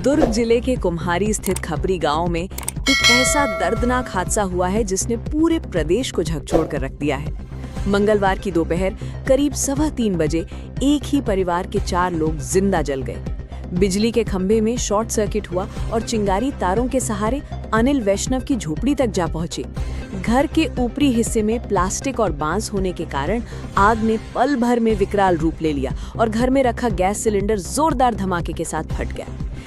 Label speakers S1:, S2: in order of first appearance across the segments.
S1: दुर्ग जिले के कुम्हारी स्थित खपरी गांव में एक ऐसा दर्दनाक हादसा हुआ है जिसने पूरे प्रदेश को झकझोर कर रख दिया है। मंगलवार की दोपहर करीब 3:15 बजे एक ही परिवार के 4 लोग जिंदा जल गए। बिजली के खंभे में शॉर्ट सर्किट हुआ और चिंगारी तारों के सहारे अनिल वैष्णव की झोपड़ी तक जा पहुंची। घर के ऊपरी हिस्से में प्लास्टिक और बांस होने के कारण आग ने पल भर में विकराल रूप ले लिया और घर में रखा गैस सिलेंडर जोरदार धमाके के साथ फट गया।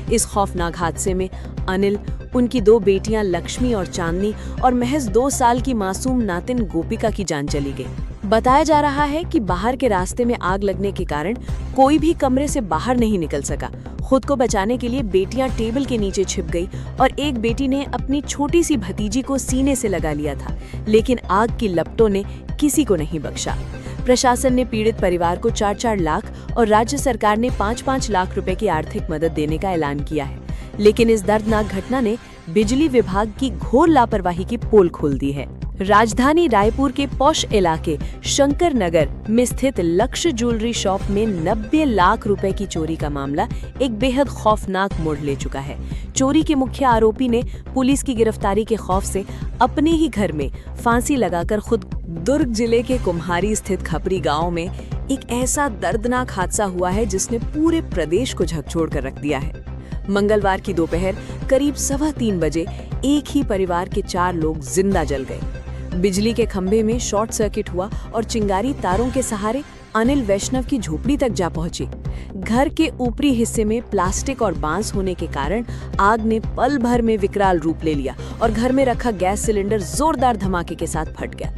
S1: इस खौफनाक हादसे में अनिल, उनकी 2 बेटियां लक्ष्मी और चांदनी और महज 2 साल की मासूम नातिन गोपिका की जान चली गई। बताया जा रहा है कि बाहर के रास्ते में आग लगने के कारण कोई भी कमरे से बाहर नहीं निकल सका। खुद को बचाने के लिए बेटियां टेबल के नीचे छिप गई और एक बेटी ने अपनी छोटी सी भतीजी को सीने से लगा लिया था, लेकिन आग की लपटों ने किसी को नहीं बख्शा। प्रशासन ने पीड़ित परिवार को 4-4 लाख और राज्य सरकार ने 5-5 लाख रुपए की आर्थिक मदद देने का ऐलान किया है, लेकिन इस दर्दनाक घटना ने बिजली विभाग की घोर लापरवाही की पोल खोल दी है। राजधानी रायपुर के पॉश इलाके शंकर नगर में स्थित लक्ष्य ज्वेलरी शॉप में 90 लाख रुपए की चोरी का मामला एक बेहद खौफनाक मोड़ ले चुका है। चोरी के मुख्य आरोपी ने पुलिस की गिरफ्तारी के खौफ से अपने ही घर में फांसी लगाकर खुद। दुर्ग जिले के कुम्हारी स्थित खपरी गांव में एक ऐसा दर्दनाक हादसा हुआ है जिसने पूरे प्रदेश को झकझोर कर रख दिया है। मंगलवार की दोपहर करीब 3:15 बजे एक ही परिवार के 4 लोग जिंदा जल गए। बिजली के खंभे में शॉर्ट सर्किट हुआ और चिंगारी तारों के सहारे अनिल वैष्णव की झोपड़ी तक जा पहुंची। घर के ऊपरी हिस्से में प्लास्टिक और बांस होने के कारण आग ने पल भर में विकराल रूप ले लिया और घर में रखा गैस सिलेंडर जोरदार धमाके के साथ फट गया।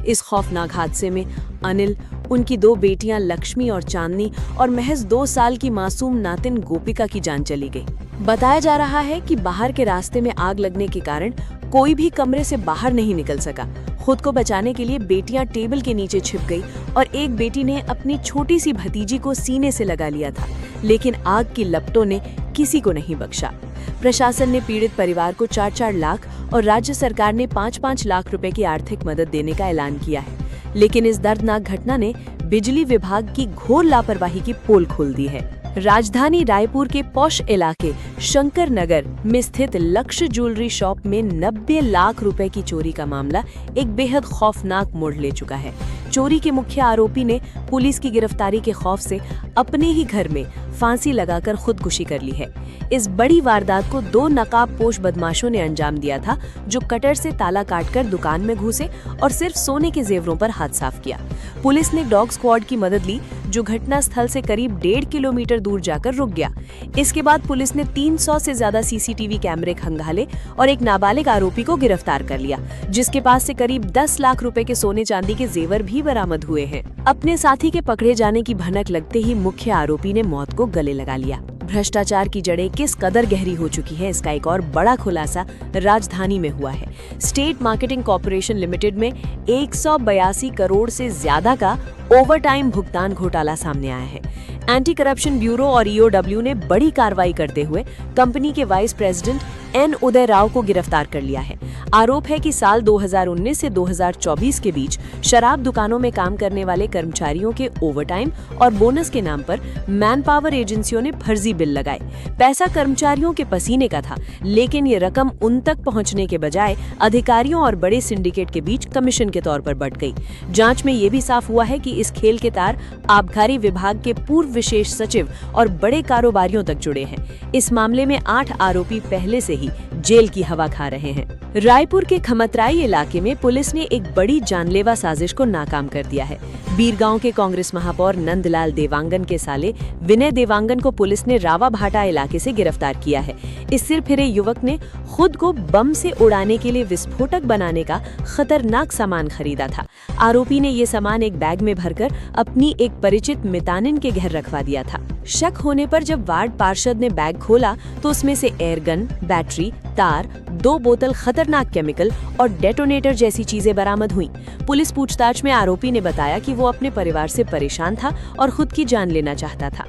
S1: इस खौफनाक हादसे में अनिल, उनकी 2 बेटियां लक्ष्मी और चांदनी और महज 2 साल की मासूम नातिन गोपिका की जान चली गई। बताया जा रहा है कि बाहर के रास्ते में आग लगने के कारण कोई भी कमरे से बाहर नहीं निकल सका। खुद को बचाने के लिए बेटियां टेबल के नीचे छिप गई और एक बेटी ने अपनी छोटी सी भतीजी को सीने से लगा लिया था, लेकिन आग की लपटों ने किसी को नहीं बख्शा। प्रशासन ने पीड़ित परिवार को 4-4 लाख और राज्य सरकार ने 5-5 लाख रुपए की आर्थिक मदद देने का ऐलान किया है, लेकिन इस दर्दनाक घटना ने बिजली विभाग की घोर लापरवाही की पोल खोल दी है। राजधानी रायपुर के पॉश इलाके शंकर नगर में स्थित लक्ष्य ज्वेलरी शॉप में 90 लाख रुपए की चोरी का मामला एक बेहद खौफनाक मोड़ ले चुका है। चोरी के मुख्य आरोपी ने पुलिस की गिरफ्तारी के खौफ से अपने ही घर में फांसी लगाकर खुदकुशी कर ली है। इस बड़ी वारदात को 2 नकाबपोश बदमाशों ने अंजाम दिया था, जो कटर से ताला काटकर दुकान में घुसे और सिर्फ सोने के जेवरों पर हाथ साफ किया। पुलिस ने डॉग स्क्वाड की मदद ली, जो घटना स्थल से करीब 1.5 किलोमीटर दूर जाकर रुक गया। इसके बाद पुलिस ने 300 से ज्यादा सीसीटीवी कैमरे खंगाले और एक नाबालिग आरोपी को गिरफ्तार कर लिया, जिसके पास से करीब 10 लाख रुपए के सोने चांदी के जेवर भी बरामद हुए हैं। अपने साथी के पकड़े जाने की भनक लगते ही मुख्य आरोपी ने मौत को गले लगा लिया। भ्रष्टाचार की जड़ें किस कदर गहरी हो चुकी है, इसका एक और बड़ा खुलासा राजधानी में हुआ है। स्टेट मार्केटिंग कॉर्पोरेशन लिमिटेड में 182 करोड़ से ज्यादा का ओवरटाइम भुगतान घोटाला सामने आया है। एंटी करप्शन ब्यूरो और ईओडब्ल्यू ने बड़ी कार्रवाई करते हुए कंपनी के वाइस प्रेसिडेंट एन उदय राव को गिरफ्तार कर लिया है। आरोप है कि साल 2019 से 2024 के बीच शराब दुकानों में काम करने वाले कर्मचारियों के ओवरटाइम और बोनस के नाम पर मैन पावर एजेंसियों ने फर्जी बिल लगाए। पैसा कर्मचारियों के पसीने का था, लेकिन ये रकम उन तक पहुंचने के बजाय अधिकारियों और बड़े सिंडिकेट के बीच कमीशन के तौर पर बंट गई। जांच में ये भी साफ हुआ है कि इस खेल के तार आबकारी विभाग के पूर्व विशेष सचिव और बड़े कारोबारियों तक जुड़े हैं। इस मामले में 8 आरोपी पहले से ही जेल की हवा खा रहे हैं। रायपुर के खमतराई इलाके में पुलिस ने एक बड़ी जानलेवा साजिश को नाकाम कर दिया है। बीरगांव के कांग्रेस महापौर नंदलाल देवांगन के साले विनय देवांगन को पुलिस ने रावाभाटा इलाके से गिरफ्तार किया है। इस सिरफिरे युवक ने खुद को बम से उड़ाने के लिए विस्फोटक बनाने का खतरनाक सामान खरीदा था। आरोपी ने ये सामान एक बैग में भरकर अपनी एक परिचित मितानिन के घर रखवा दिया था। शक होने पर जब वार्ड पार्षद ने बैग खोला तो उसमें से एयरगन, बैटरी, तार, 2 बोतल खतरनाक केमिकल और डेटोनेटर जैसी चीजें बरामद हुई। पुलिस पूछताछ में आरोपी ने बताया कि वो अपने परिवार से परेशान था और खुद की जान लेना चाहता था।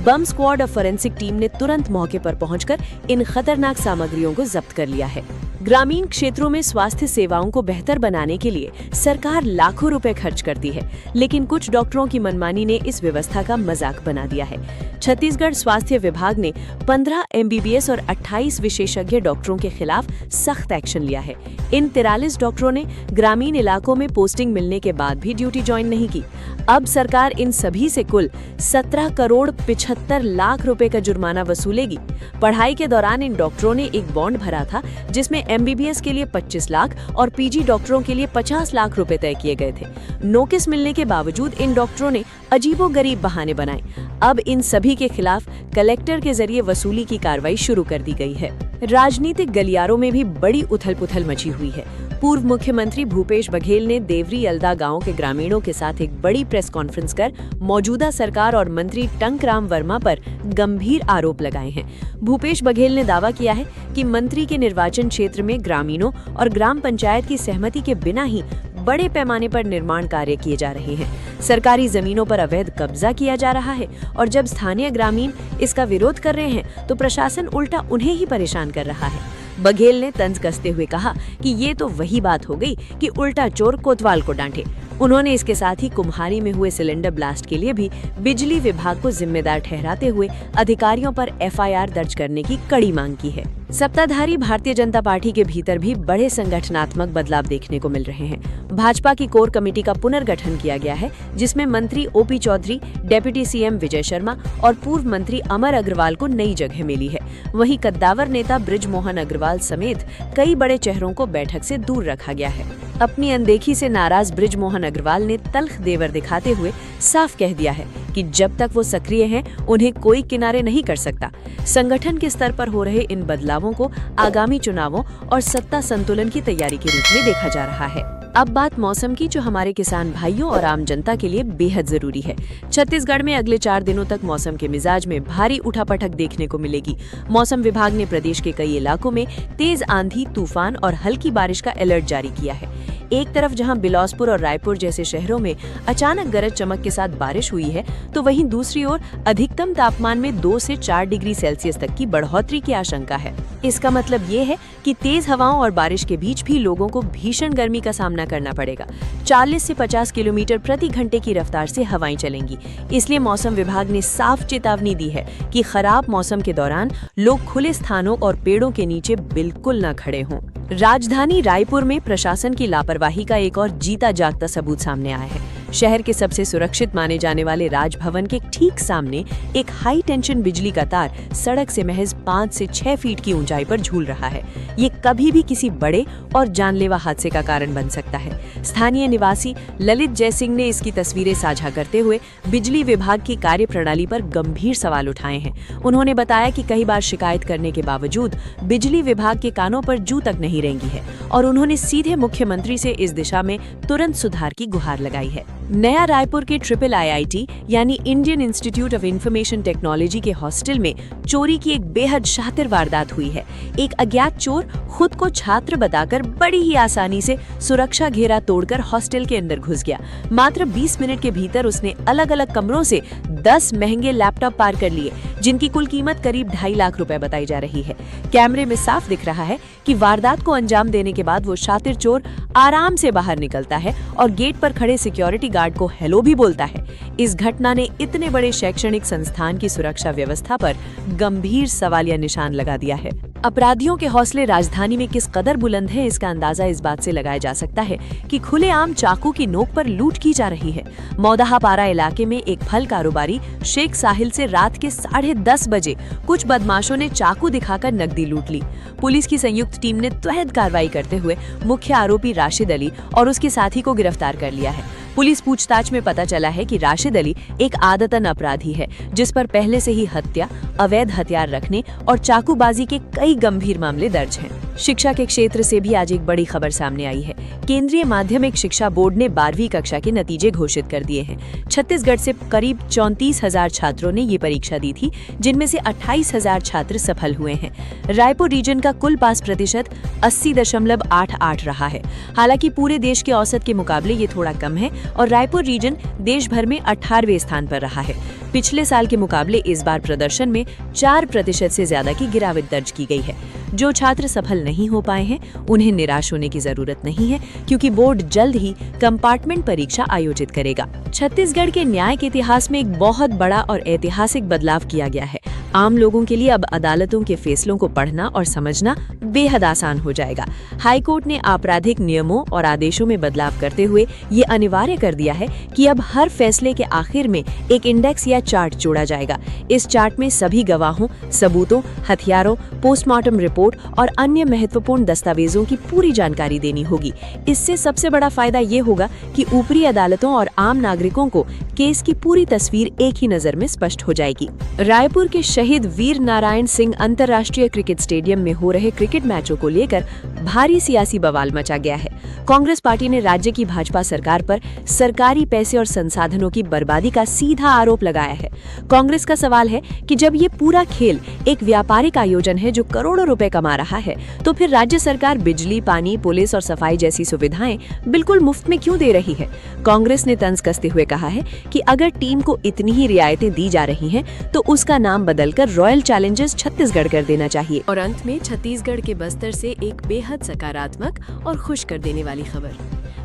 S1: बम स्क्वाड और फोरेंसिक टीम ने तुरंत मौके पर पहुंचकर इन खतरनाक सामग्रियों को जब्त कर लिया है। ग्रामीण क्षेत्रों में स्वास्थ्य सेवाओं को बेहतर बनाने के लिए सरकार लाखों रुपए खर्च करती है, लेकिन कुछ डॉक्टरों की मनमानी ने इस व्यवस्था का मजाक बना दिया है। छत्तीसगढ़ स्वास्थ्य विभाग ने 15 MBBS और 28 विशेषज्ञ डॉक्टरों के खिलाफ सख्त एक्शन लिया है। इन 43 डॉक्टरों ने ग्रामीण इलाकों में पोस्टिंग मिलने के बाद भी ड्यूटी ज्वाइन नहीं की। अब सरकार इन सभी से कुल 17 करोड़ 75 लाख रुपए का जुर्माना वसूलेगी। पढ़ाई के दौरान इन डॉक्टरों ने एक बॉन्ड भरा था, जिसमें MBBS के लिए 25 लाख और PG डॉक्टरों के लिए 50 लाख रुपए तय किए गए थे। नोटिस मिलने के बावजूद इन डॉक्टरों ने अजीबोगरीब बहाने बनाए। अब इन सभी के खिलाफ कलेक्टर के जरिए वसूली की कार्रवाई शुरू कर दी गई है। राजनीतिक गलियारों में भी बड़ी उथल-पुथल मची हुई है। पूर्व मुख्यमंत्री भूपेश बघेल ने देवरी यल्दा गांव के ग्रामीणों के साथ एक बड़ी प्रेस कॉन्फ्रेंस कर मौजूदा सरकार और मंत्री टंकराम वर्मा पर गंभीर आरोप लगाए हैं। भूपेश बघेल ने दावा किया है कि मंत्री के निर्वाचन क्षेत्र में ग्रामीणों और ग्राम पंचायत की सहमति के बिना ही बड़े पैमाने पर निर्माण कार्य किए जा रहे हैं। सरकारी जमीनों पर अवैध कब्जा किया जा रहा है और जब स्थानीय ग्रामीण इसका विरोध कर रहे हैं तो प्रशासन उल्टा उन्हें ही परेशान कर रहा है। बघेल ने तंज कसते हुए कहा कि ये तो वही बात हो गई कि उल्टा चोर कोतवाल को डांटे। उन्होंने इसके साथ ही कुम्हारी में हुए सिलेंडर ब्लास्ट के लिए भी बिजली विभाग को जिम्मेदार ठहराते हुए अधिकारियों पर FIR दर्ज करने की कड़ी मांग की है। सत्ताधारी भारतीय जनता पार्टी के भीतर भी बड़े संगठनात्मक बदलाव देखने को मिल रहे हैं। भाजपा की कोर कमेटी का पुनर्गठन किया गया है, जिसमें मंत्री OP Chaudhary, deputy CM Vijay Sharma और पूर्व मंत्री अमर अग्रवाल को नई जगह मिली है। वहीं कद्दावर नेता बृजमोहन अग्रवाल समेत कई बड़े चेहरों को बैठक से दूर रखा गया है। अपनी अनदेखी से नाराज बृजमोहन अग्रवाल ने तल्ख देवर दिखाते हुए साफ कह दिया है कि जब तक वो सक्रिय हैं, उन्हें कोई किनारे नहीं कर सकता। संगठन के स्तर पर हो रहे इन बदलावों को आगामी चुनावों और सत्ता संतुलन की तैयारी के रूप में देखा जा रहा है। अब बात मौसम की, जो हमारे किसान भाइयों और आम जनता के लिए बेहद जरूरी है। छत्तीसगढ़ में अगले 4 दिनों तक मौसम के मिजाज में भारी उठापटक देखने को मिलेगी। मौसम विभाग ने प्रदेश के कई इलाकों में तेज आंधी, तूफान और हल्की बारिश का अलर्ट जारी किया है। एक तरफ जहां बिलासपुर और रायपुर जैसे शहरों में अचानक गरज चमक के साथ बारिश हुई है, तो वहीं दूसरी ओर अधिकतम तापमान में 2 से 4 डिग्री सेल्सियस तक की बढ़ोतरी की आशंका है। इसका मतलब ये है कि तेज हवाओं और बारिश के बीच भी लोगों को भीषण गर्मी का सामना करना पड़ेगा। 40 से 50 किलोमीटर प्रति घंटे की रफ्तार से हवाएं चलेंगी। इसलिए मौसम विभाग ने साफ चेतावनी दी है कि खराब मौसम के दौरान लोग खुले स्थानों और पेड़ों के नीचे बिल्कुल न खड़े हों। राजधानी रायपुर में प्रशासन की लापरवाही का एक और जीता जागता सबूत सामने आया है। शहर के सबसे सुरक्षित माने जाने वाले राजभवन के ठीक सामने एक हाई टेंशन बिजली का तार सड़क से महज 5 से 6 फीट की ऊंचाई पर झूल रहा है। ये कभी भी किसी बड़े और जानलेवा हादसे का कारण बन सकता है। स्थानीय निवासी ललित जयसिंह ने इसकी तस्वीरें साझा करते हुए बिजली विभाग की कार्यप्रणाली पर गंभीर सवाल उठाए हैं। उन्होंने बताया कि कई बार शिकायत करने के बावजूद बिजली विभाग के कानों पर जू तक नहीं रेंगी है और उन्होंने सीधे मुख्यमंत्री से इस दिशा में तुरंत सुधार की गुहार लगाई है। नया रायपुर के IIIT यानी Indian institute of information technology के हॉस्टल में चोरी की एक बेहद शातिर वारदात हुई है। एक अज्ञात चोर खुद को छात्र बताकर बड़ी ही आसानी से सुरक्षा घेरा तोड़कर हॉस्टल के अंदर घुस गया। मात्र 20 मिनट के भीतर उसने अलग अलग कमरों से 10 महंगे लैपटॉप पार कर लिए, जिनकी कुल कीमत करीब 2.5 लाख रुपए बताई जा रही है। कैमरे में साफ दिख रहा है कि वारदात को अंजाम देने के बाद वो शातिर चोर आराम से बाहर निकलता है और गेट पर खड़े सिक्योरिटी गार्ड को हेलो भी बोलता है। इस घटना ने इतने बड़े शैक्षणिक संस्थान की सुरक्षा व्यवस्था पर गंभीर सवालिया निशान लगा दिया है। अपराधियों के हौसले राजधानी में किस कदर बुलंद है, इसका अंदाजा इस बात से लगाया जा सकता है कि खुलेआम चाकू की नोक पर लूट की जा रही है। मौदाहापारा इलाके में एक फल कारोबारी शेख साहिल से रात के 10:30 बजे कुछ बदमाशों ने चाकू दिखाकर नकदी लूट ली। पुलिस की संयुक्त टीम ने त्वरित कार्रवाई करते हुए मुख्य आरोपी राशिद अली और उसके साथी को गिरफ्तार कर लिया है। पुलिस पूछताछ में पता चला है कि राशिद अली एक आदतन अपराधी है, जिस पर पहले से ही हत्या, अवैध हथियार रखने और चाकूबाजी के कई गंभीर मामले दर्ज हैं। शिक्षा के क्षेत्र से भी आज एक बड़ी खबर सामने आई है। केंद्रीय माध्यमिक शिक्षा बोर्ड ने 12वीं कक्षा के नतीजे घोषित कर दिए हैं। छत्तीसगढ़ से करीब 34,000 छात्रों ने ये परीक्षा दी थी, जिनमें से 28,000 छात्र सफल हुए हैं। रायपुर रीजन का कुल पास प्रतिशत 80.88 रहा है। हालांकि पूरे देश के औसत के मुकाबले ये थोड़ा कम है और रायपुर रीजन देश भर में 18वें स्थान पर रहा है। पिछले साल के मुकाबले इस बार प्रदर्शन में 4% से ज्यादा की गिरावट दर्ज की गई है। जो छात्र सफल नहीं हो पाए हैं उन्हें निराश होने की जरूरत नहीं है, क्योंकि बोर्ड जल्द ही कंपार्टमेंट परीक्षा आयोजित करेगा। छत्तीसगढ़ के न्याय के इतिहास में एक बहुत बड़ा और ऐतिहासिक बदलाव किया गया है। आम लोगों के लिए अब अदालतों के फैसलों को पढ़ना और समझना बेहद आसान हो जाएगा। हाईकोर्ट ने आपराधिक नियमों और आदेशों में बदलाव करते हुए ये अनिवार्य कर दिया है कि अब हर फैसले के आखिर में एक इंडेक्स या चार्ट जोड़ा जाएगा। इस चार्ट में सभी गवाहों, सबूतों, हथियारों, पोस्टमार्टम रिपोर्ट और अन्य महत्वपूर्ण दस्तावेजों की पूरी जानकारी देनी होगी। इससे सबसे बड़ा फायदा ये होगा कि ऊपरी अदालतों और आम नागरिकों को केस की पूरी तस्वीर एक ही नजर में स्पष्ट हो जाएगी। रायपुर के शहीद वीर नारायण सिंह अंतर्राष्ट्रीय क्रिकेट स्टेडियम में हो रहे क्रिकेट मैचों को लेकर भारी सियासी बवाल मचा गया है। कांग्रेस पार्टी ने राज्य की भाजपा सरकार पर सरकारी पैसे और संसाधनों की बर्बादी का सीधा आरोप लगाया है। कांग्रेस का सवाल है कि जब ये पूरा खेल एक व्यापारिक आयोजन है जो करोड़ों रुपए कमा रहा है, तो फिर राज्य सरकार बिजली, पानी, पुलिस और सफाई जैसी सुविधाएं बिल्कुल मुफ्त में क्यों दे रही है। कांग्रेस ने तंज कसते हुए कहा है कि अगर टीम को इतनी ही रियायतें दी जा रही हैं, तो उसका नाम बदलकर रॉयल चैलेंजर्स छत्तीसगढ़ कर देना चाहिए। और अंत में छत्तीसगढ़ के बस्तर से एक बेहद सकारात्मक और खुश कर देने वाली खबर।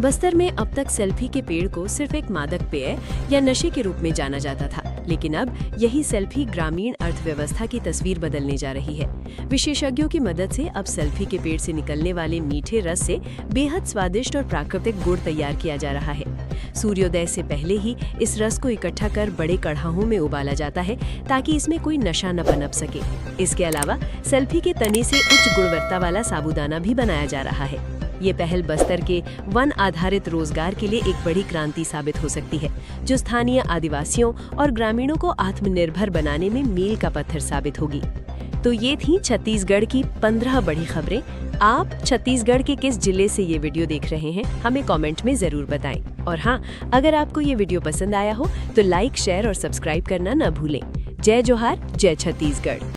S1: बस्तर में अब तक सेल्फी के पेड़ को सिर्फ एक मादक पेय या नशे के रूप में जाना जाता था, लेकिन अब यही सेल्फी ग्रामीण अर्थव्यवस्था की तस्वीर बदलने जा रही है। विशेषज्ञों की मदद से अब सेल्फी के पेड़ से निकलने वाले मीठे रस से बेहद स्वादिष्ट और प्राकृतिक गुड़ तैयार किया जा रहा है। सूर्योदय से पहले ही इस रस को इकट्ठा कर बड़े कढ़ाहों में उबाला जाता है, ताकि इसमें कोई नशा न पनप सके। इसके अलावा सेल्फी के तने से उच्च गुणवत्ता वाला साबूदाना भी बनाया जा रहा है। ये पहल बस्तर के वन आधारित रोजगार के लिए एक बड़ी क्रांति साबित हो सकती है, जो स्थानीय आदिवासियों और ग्रामीणों को आत्मनिर्भर बनाने में मील का पत्थर साबित होगी। तो ये थी छत्तीसगढ़ की 15 बड़ी खबरें। आप छत्तीसगढ़ के किस जिले से ये वीडियो देख रहे हैं, हमें कमेंट में जरूर बताएं। और हाँ, अगर आपको ये वीडियो पसंद आया हो तो लाइक, शेयर और सब्सक्राइब करना न भूलें। जय जोहार, जय छत्तीसगढ़।